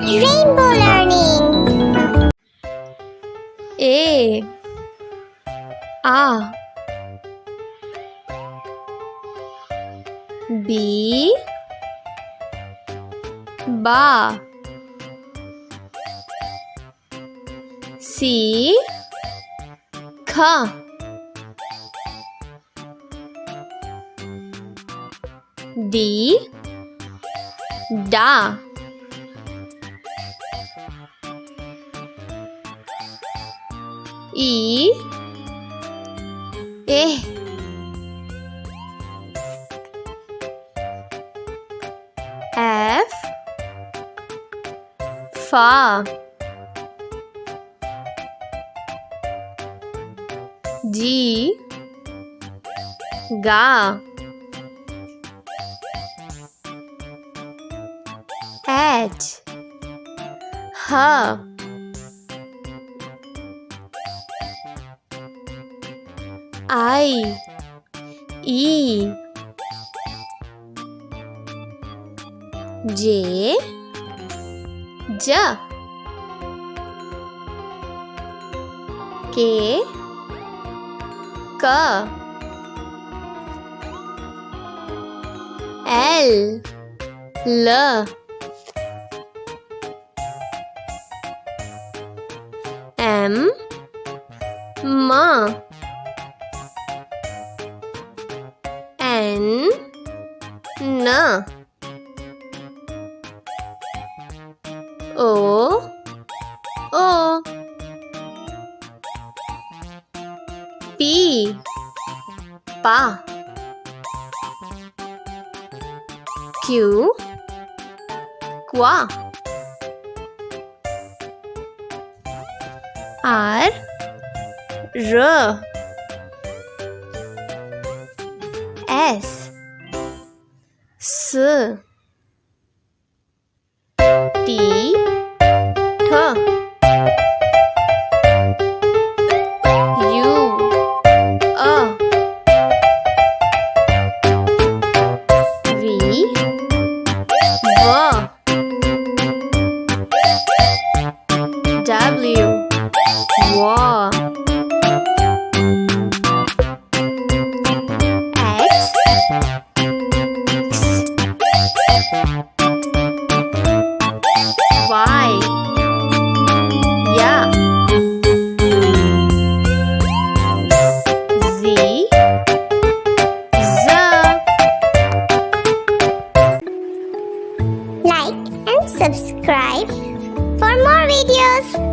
Rainbow learning. A B ba C kha D da E F fa G ga H ha I E J K L M N O P pa Q qua R S T U V W X Y Z Like and subscribe for more videos.